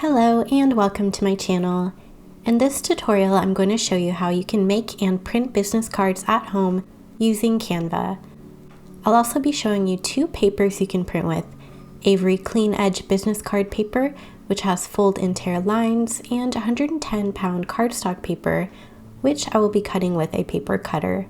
Hello and welcome to my channel. In this tutorial, I'm going to show you how you can make and print business cards at home using Canva. I'll also be showing you two papers you can print with: Avery Clean Edge business card paper, which has fold and tear lines, and 110-pound cardstock paper, which I will be cutting with a paper cutter.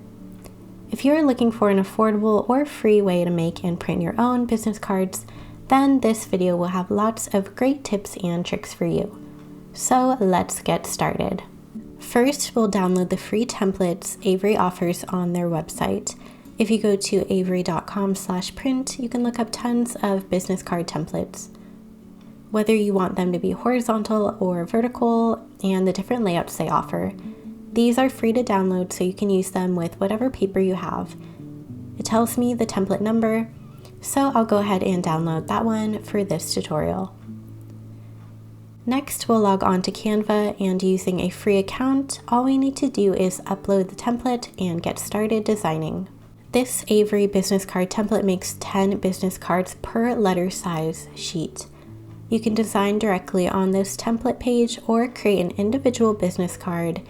If you are looking for an affordable or free way to make and print your own business cards, then this video will have lots of great tips and tricks for you. So let's get started. First, we'll download the free templates Avery offers on their website. If you go to avery.com/print, you can look up tons of business card templates. Whether you want them to be horizontal or vertical, and the different layouts they offer. These are free to download, so you can use them with whatever paper you have. It tells me the template number, so I'll go ahead and download that one for this tutorial. Next, we'll log on to Canva, and using a free account, all we need to do is upload the template and get started designing. This Avery business card template makes 10 business cards per letter size sheet. You can design directly on this template page or create an individual business card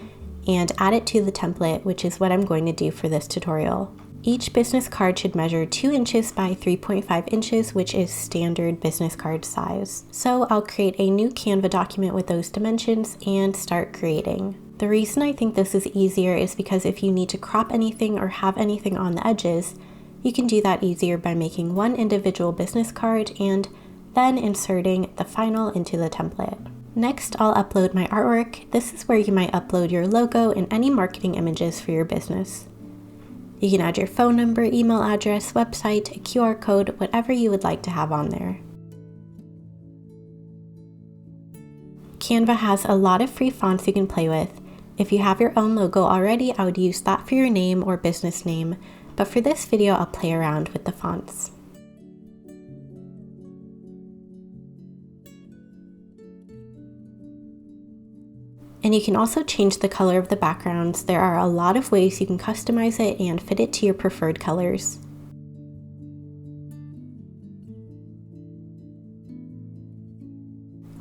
and add it to the template, which is what I'm going to do for this tutorial. Each business card should measure 2 inches by 3.5 inches, which is standard business card size. So I'll create a new Canva document with those dimensions and start creating. The reason I think this is easier is because if you need to crop anything or have anything on the edges, you can do that easier by making one individual business card and then inserting the final into the template. Next, I'll upload my artwork. This is where you might upload your logo and any marketing images for your business. You can add your phone number, email address, website, a QR code, whatever you would like to have on there. Canva has a lot of free fonts you can play with. If you have your own logo already, I would use that for your name or business name, but for this video, I'll play around with the fonts. And you can also change the color of the backgrounds. There are a lot of ways you can customize it and fit it to your preferred colors.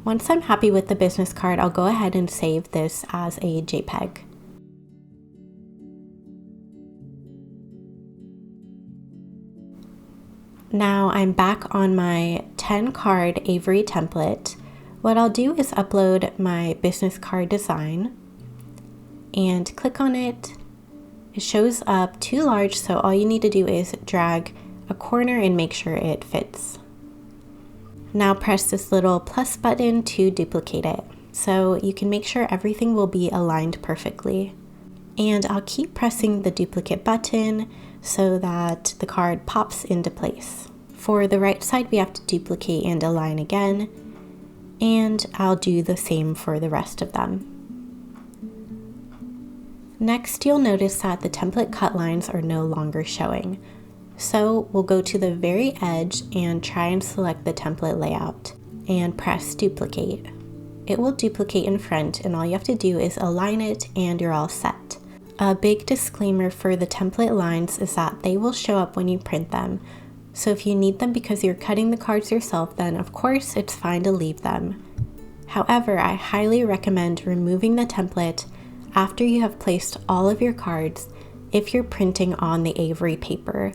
Once I'm happy with the business card, I'll go ahead and save this as a JPEG. Now I'm back on my 10 card Avery template. What I'll do is upload my business card design and click on it. It shows up too large, so all you need to do is drag a corner and make sure it fits. Now press this little plus button to duplicate it, so you can make sure everything will be aligned perfectly. And I'll keep pressing the duplicate button so that the card pops into place. For the right side, we have to duplicate and align again. And I'll do the same for the rest of them. Next, you'll notice that the template cut lines are no longer showing. So we'll go to the very edge and try and select the template layout and press duplicate. It will duplicate in front, and all you have to do is align it and you're all set. A big disclaimer for the template lines is that they will show up when you print them. So if you need them because you're cutting the cards yourself, then of course it's fine to leave them. However, I highly recommend removing the template after you have placed all of your cards if you're printing on the Avery paper.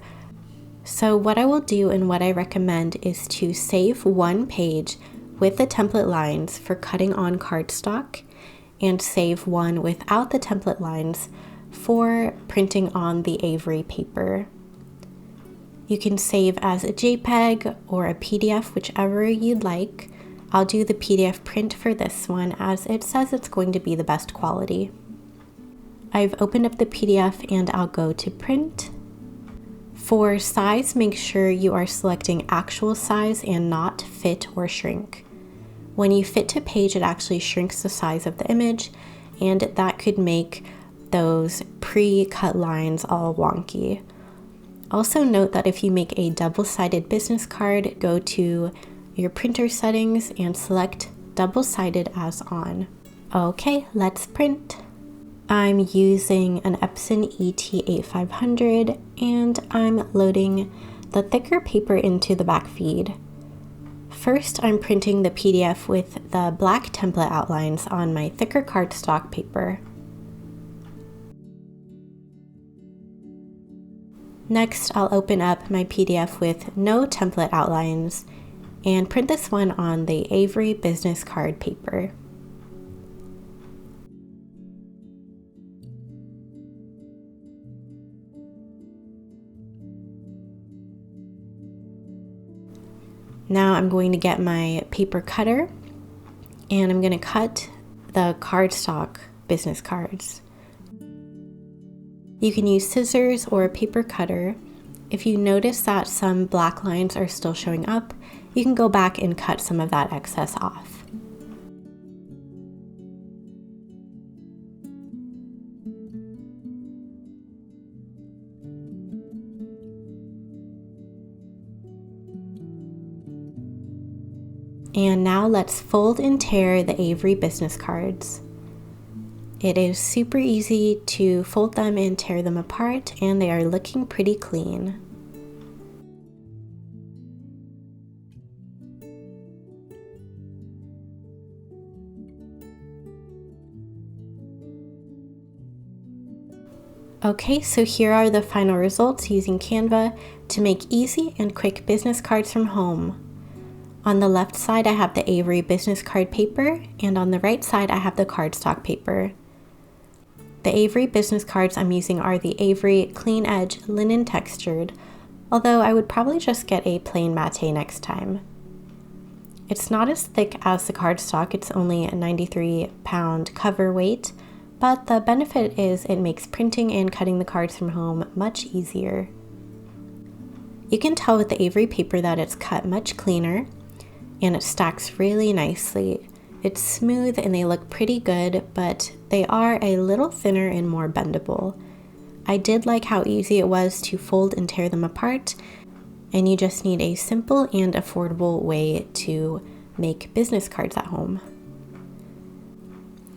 So what I will do and what I recommend is to save one page with the template lines for cutting on cardstock and save one without the template lines for printing on the Avery paper. You can save as a JPEG or a PDF, whichever you'd like. I'll do the PDF print for this one as it says it's going to be the best quality. I've opened up the PDF and I'll go to print. For size, make sure you are selecting actual size and not fit or shrink. When you fit to page, it actually shrinks the size of the image, and that could make those pre-cut lines all wonky. Also note that if you make a double-sided business card, go to your printer settings and select double-sided as on. Okay, let's print. I'm using an Epson ET8500 and I'm loading the thicker paper into the back feed. First, I'm printing the PDF with the black template outlines on my thicker cardstock paper. Next, I'll open up my PDF with no template outlines and print this one on the Avery business card paper. Now I'm going to get my paper cutter and I'm going to cut the cardstock business cards. You can use scissors or a paper cutter. If you notice that some black lines are still showing up, you can go back and cut some of that excess off. And now let's fold and tear the Avery business cards. It is super easy to fold them and tear them apart, and they are looking pretty clean. Okay, so here are the final results using Canva to make easy and quick business cards from home. On the left side, I have the Avery business card paper, and on the right side, I have the cardstock paper. The Avery business cards I'm using are the Avery Clean Edge Linen Textured, although I would probably just get a plain matte next time. It's not as thick as the cardstock, it's only a 93-pound cover weight, but the benefit is it makes printing and cutting the cards from home much easier. You can tell with the Avery paper that it's cut much cleaner, and it stacks really nicely. It's smooth and they look pretty good, but they are a little thinner and more bendable. I did like how easy it was to fold and tear them apart, and you just need a simple and affordable way to make business cards at home.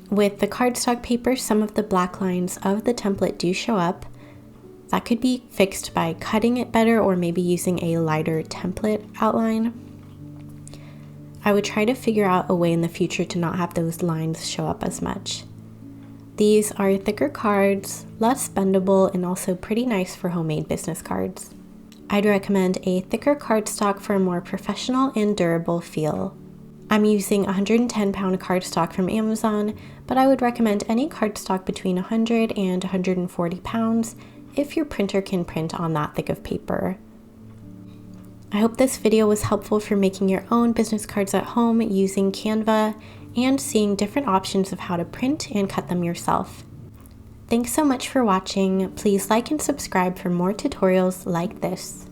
With the cardstock paper, some of the black lines of the template do show up. That could be fixed by cutting it better or maybe using a lighter template outline. I would try to figure out a way in the future to not have those lines show up as much. These are thicker cards, less bendable, and also pretty nice for homemade business cards. I'd recommend a thicker cardstock for a more professional and durable feel. I'm using 110-pound cardstock from Amazon, but I would recommend any cardstock between 100 and 140 pounds if your printer can print on that thick of paper. I hope this video was helpful for making your own business cards at home using Canva and seeing different options of how to print and cut them yourself. Thanks so much for watching. Please like and subscribe for more tutorials like this.